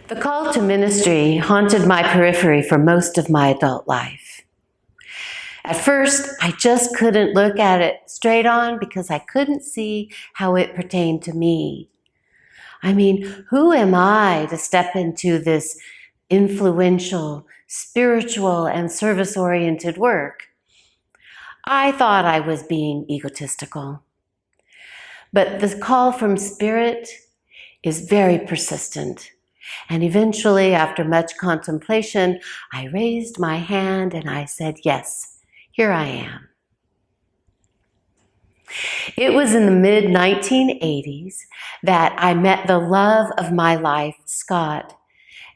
The call to ministry haunted my periphery for most of my adult life. At first, I just couldn't look at it straight on because I couldn't see how it pertained to me. I mean, who am I to step into this influential, spiritual, and service-oriented work? I thought I was being egotistical. But the call from Spirit is very persistent. And eventually, after much contemplation, I raised my hand and I said, yes, here I am. It was in the mid-1980s that I met the love of my life, Scott,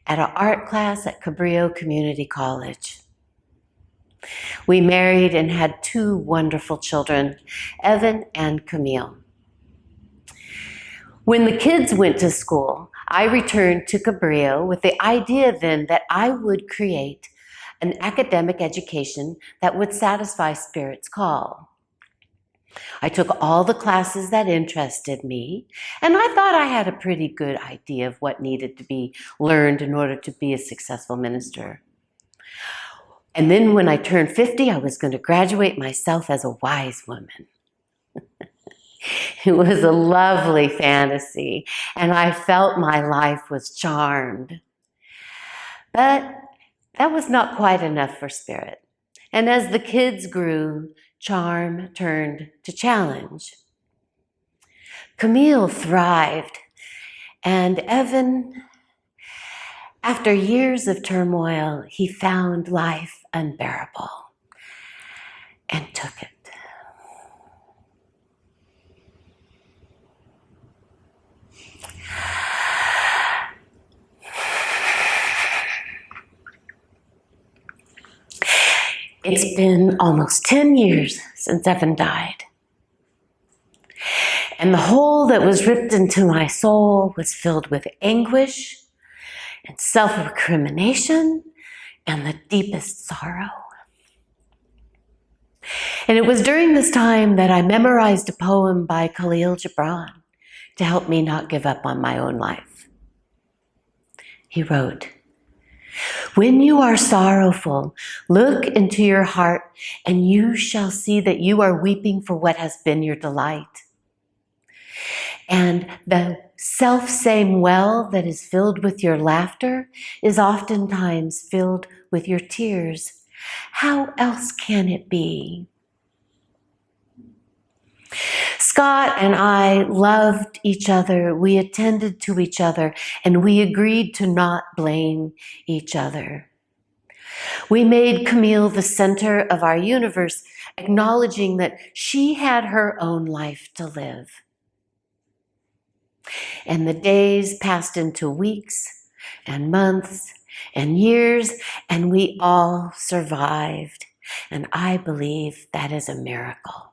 at an art class at Cabrillo Community College. We married and had 2 wonderful children, Evan and Camille. When the kids went to school, I returned to Cabrillo with the idea then that I would create an academic education that would satisfy Spirit's call. I took all the classes that interested me, and I thought I had a pretty good idea of what needed to be learned in order to be a successful minister. And then when I turned 50, I was going to graduate myself as a wise woman. It was a lovely fantasy, and I felt my life was charmed. But that was not quite enough for Spirit. And as the kids grew, charm turned to challenge. Camille thrived, and Evan, after years of turmoil, he found life unbearable and took it. It's been almost 10 years since Evan died. And the hole that was ripped into my soul was filled with anguish and self-recrimination and the deepest sorrow. And it was during this time that I memorized a poem by Collier-Young to help me not give up on my own life. He wrote, "When you are sorrowful, look into your heart, and you shall see that you are weeping for what has been your delight. And the self-same well that is filled with your laughter is oftentimes filled with your tears. How else can it be?" Scott and I loved each other, we attended to each other, and we agreed to not blame each other. We made Camille the center of our universe, acknowledging that she had her own life to live. And the days passed into weeks and months and years, and we all survived. And I believe that is a miracle.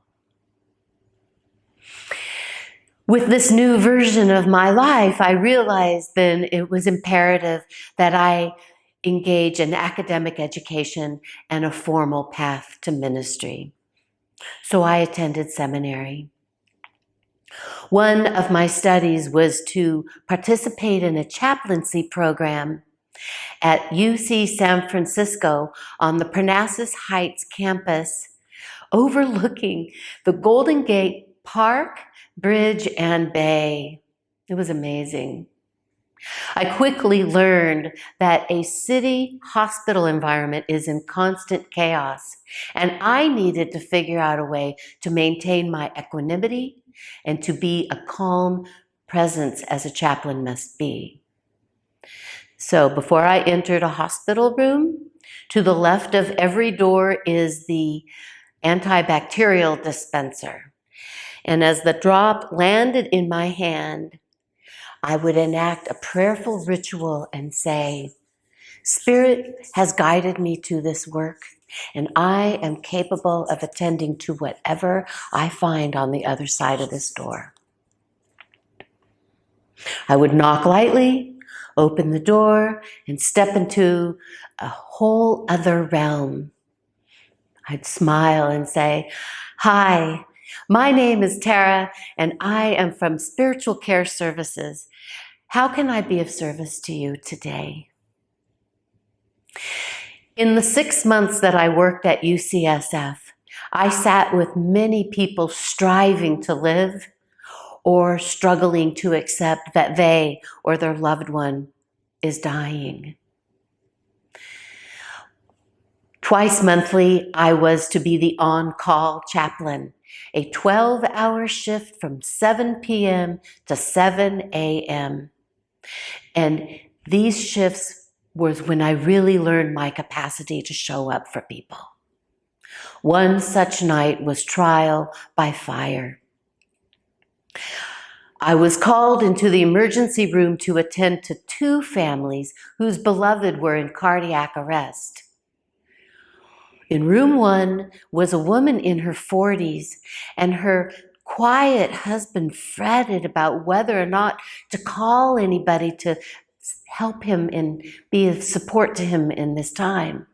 With this new version of my life, I realized then it was imperative that I engage in academic education and a formal path to ministry. So I attended seminary. One of my studies was to participate in a chaplaincy program at UC San Francisco on the Parnassus Heights campus, overlooking the Golden Gate Park, Bridge, and Bay. It was amazing. I quickly learned that a city hospital environment is in constant chaos, and I needed to figure out a way to maintain my equanimity and to be a calm presence as a chaplain must be. So before I entered a hospital room, to the left of every door is the antibacterial dispenser. And as the drop landed in my hand, I would enact a prayerful ritual and say, "Spirit has guided me to this work, and I am capable of attending to whatever I find on the other side of this door." I would knock lightly, open the door, and step into a whole other realm. I'd smile and say, "Hi, my name is Terra, and I am from Spiritual Care Services, How can I be of service to you today? In the 6 months that I worked at UCSF, I sat with many people striving to live or struggling to accept that they or their loved one is dying. Twice monthly, I was to be the on-call chaplain, a 12-hour shift from 7 p.m. to 7 a.m. And these shifts was when I really learned my capacity to show up for people. One such night was trial by fire. I was called into the emergency room to attend to 2 families whose beloved were in cardiac arrest. In room 1 was a woman in her 40s, and her quiet husband fretted about whether or not to call anybody to help him and be of support to him in this time.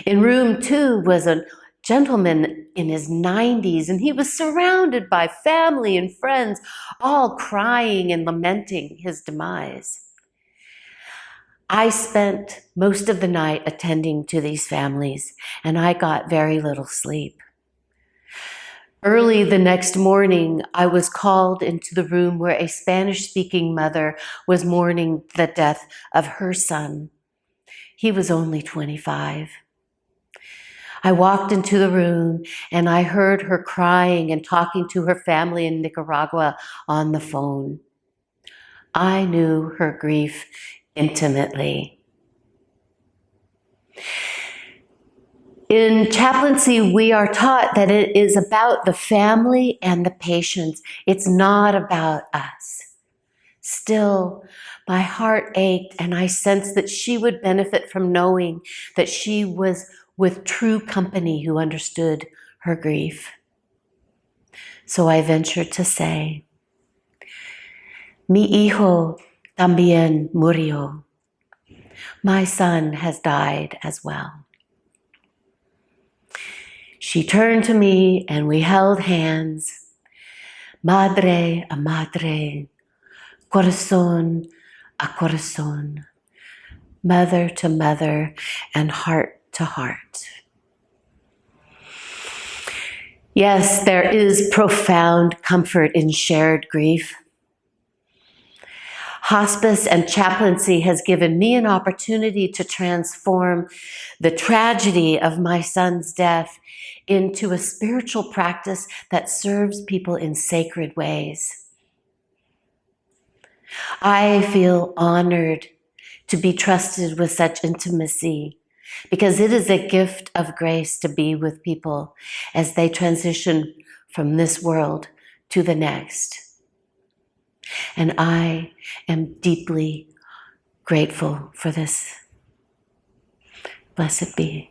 In room 2 was a gentleman in his 90s, and he was surrounded by family and friends, all crying and lamenting his demise. I spent most of the night attending to these families, and I got very little sleep. Early the next morning, I was called into the room where a Spanish-speaking mother was mourning the death of her son. He was only 25. I walked into the room and I heard her crying and talking to her family in Nicaragua on the phone. I knew her grief intimately. In chaplaincy, we are taught that it is about the family and the patients. It's not about us. Still, my heart ached, and I sensed that she would benefit from knowing that she was with true company who understood her grief. So I ventured to say, "Mi hijo también murió." My son has died as well. She turned to me and we held hands, madre a madre, corazón a corazón, mother to mother and heart to heart. Yes, there is profound comfort in shared grief. Hospice and chaplaincy has given me an opportunity to transform the tragedy of my son's death into a spiritual practice that serves people in sacred ways. I feel honored to be trusted with such intimacy because it is a gift of grace to be with people as they transition from this world to the next. And I am deeply grateful for this. Blessed be.